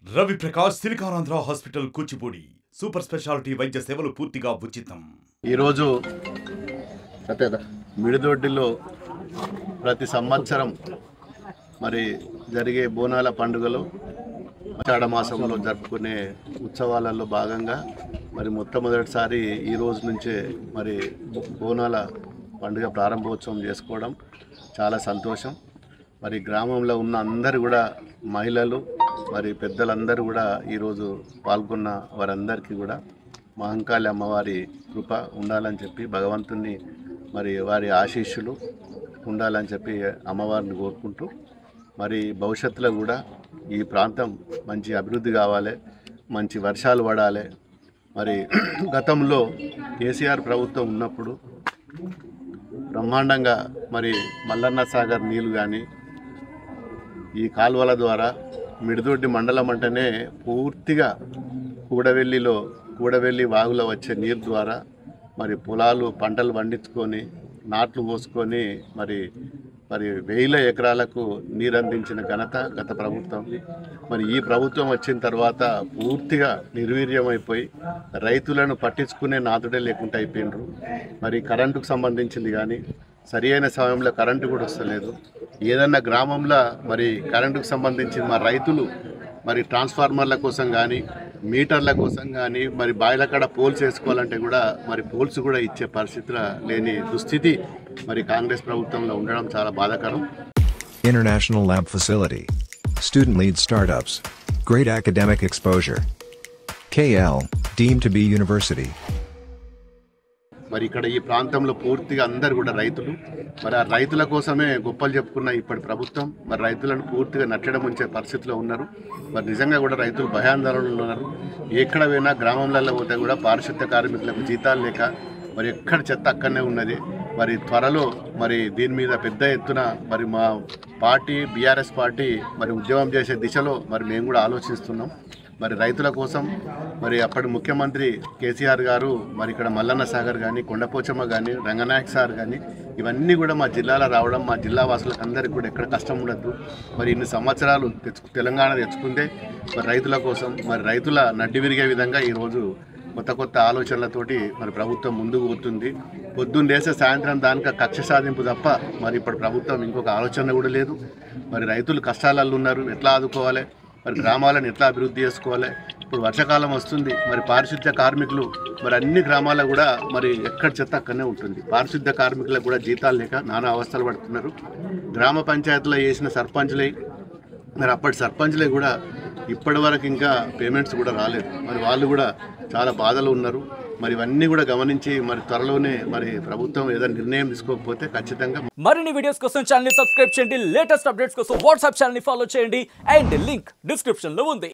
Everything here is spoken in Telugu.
Ravi Prakash Siliconandhra hospital Kuchipudi super speciality వైద్య సేవలు పూర్తిగా ఉచితం. ఈ రోజు మిడిదొడ్డిలో ప్రతి సంవత్సరం మరి జరిగే బోనాల పండుగలో ఆషాఢ మాసంలో జరుపుకునే ఉత్సవాలలో భాగంగా మరి మొట్టమొదటిసారి ఈ రోజు నుంచే మరి బోనాల పండుగ ప్రారంభోత్సవం చేసుకోవడం చాలా సంతోషం. మరి గ్రామంలో ఉన్న అందరూ కూడా మహిళలు మరి పెద్దలందరూ కూడా ఈరోజు పాల్గొన్న వారందరికీ కూడా మహంకాళి అమ్మవారి కృప ఉండాలని చెప్పి భగవంతుని మరి వారి ఆశీస్సులు ఉండాలని చెప్పి అమ్మవారిని కోరుకుంటూ మరి భవిష్యత్తులో కూడా ఈ ప్రాంతం మంచి అభివృద్ధి కావాలి, మంచి వర్షాలు పడాలి. మరి గతంలో కేసీఆర్ ప్రభుత్వం ఉన్నప్పుడు బ్రహ్మాండంగా మరి మల్లన్న సాగర్ నీళ్ళు కానీ ఈ కాలువల ద్వారా మిడిదొడ్డి మండలం అంటేనే పూర్తిగా కూడవెల్లి వాగులో వచ్చే నీరు ద్వారా మరి పొలాలు పంటలు పండించుకొని నాట్లు పోసుకొని మరి వేల ఎకరాలకు నీరు అందించిన ఘనత గత ప్రభుత్వం. మరి ఈ ప్రభుత్వం వచ్చిన తర్వాత పూర్తిగా నిర్వీర్యమైపోయి రైతులను పట్టించుకునే నాదుడే లేకుండా అయిపోయినారు. మరి కరెంటుకు సంబంధించింది కానీ సరి అయిన సమయంలో కరెంటు కూడా వస్తలేదు. ఏదన్నా గ్రామంలో మరి కరెంటుకు సంబంధించి మా రైతులు మరి ట్రాన్స్ఫార్మర్ల కోసం కానీ మీటర్ల కోసం కానీ మరి బాయిల కాడ పోల్స్ వేసుకోవాలంటే కూడా మరి పోల్స్ కూడా ఇచ్చే పరిస్థితిలో లేని దుస్థితి మరి కాంగ్రెస్ ప్రభుత్వంలో ఉండడం చాలా బాధాకరం. International Lab Facility, Student Lead Startups, Great Academic Exposure, KL, deemed to be University. మరి ఇక్కడ ఈ ప్రాంతంలో పూర్తిగా అందరు కూడా రైతులు. మరి ఆ రైతుల కోసమే గొప్పలు చెప్పుకున్న ఇప్పటి ప్రభుత్వం మరి రైతులను పూర్తిగా నచ్చడం ఉంచే పరిస్థితిలో ఉన్నారు. మరి నిజంగా కూడా రైతులు భయాందోళనలు ఉన్నారు. ఎక్కడ పోయినా గ్రామంలలో పోతే కూడా పారిశుద్ధ్య కార్మికులకు జీతాలు లేక మరి ఎక్కడ చెత్త అక్కడనే ఉన్నది. మరి త్వరలో మరి దీని మీద పెద్ద ఎత్తున మరి మా పార్టీ బీఆర్ఎస్ పార్టీ మరి ఉద్యమం చేసే దిశలో మరి మేము కూడా ఆలోచిస్తున్నాం. మరి రైతుల కోసం మరి అప్పటి ముఖ్యమంత్రి కేసీఆర్ గారు మరి ఇక్కడ మల్లన్న సాగర్ కానీ కొండపోచమ్మ కానీ రంగనాయక్ సార్ కానీ ఇవన్నీ కూడా మా జిల్లాలో రావడం మా జిల్లా వాసులకు అందరికీ కూడా ఎక్కడ కష్టం ఉండద్దు. మరి ఇన్ని సంవత్సరాలు తెలంగాణ తెచ్చుకుంటే మరి రైతుల కోసం మరి రైతుల నడ్డి విరిగే విధంగా ఈరోజు కొత్త ఆలోచనలతోటి మరి ప్రభుత్వం ముందుకు పోతుంది. పొద్దున్న లేసే సాయంత్రం దానికి కక్ష సాధింపు తప్ప మరి ఇప్పుడు ప్రభుత్వం ఇంకొక ఆలోచన కూడా లేదు. మరి రైతులు కష్టాలలో ఉన్నారు, ఎట్లా ఆదుకోవాలి, మరి గ్రామాలను ఎట్లా అభివృద్ధి చేసుకోవాలి. ఇప్పుడు వర్షాకాలం వస్తుంది, మరి పారిశుద్ధ్య కార్మికులు మరి అన్ని గ్రామాల్లో కూడా మరి ఎక్కడ చెత్త అక్కడనే ఉంటుంది. పారిశుద్ధ్య కార్మికులకు కూడా జీతాలు లేక నానా అవస్థలు పడుతున్నారు. గ్రామ పంచాయతీలో చేసిన సర్పంచ్లే మరి అప్పటి సర్పంచ్లే కూడా ఇప్పటి వరకు ఇంకా పేమెంట్స్ కూడా రాలేదు. మరి వాళ్ళు కూడా చాలా బాధలు ఉన్నారు. మరి ఇవన్నీ కూడా గమనించి మరి త్వరలోనే మరి ప్రభుత్వం ఏదైనా నిర్ణయం తీసుకోకపోతే ఖచ్చితంగా మరిన్ని వీడియోస్ కోసం ఛానల్ ని సబ్స్క్రైబ్ చేయండి. లేటెస్ట్ అప్డేట్స్ కోసం వాట్సాప్ ఛానల్ ని ఫాలో చేయండి. అండ్ లింక్ డిస్క్రిప్షన్ లో ఉంది.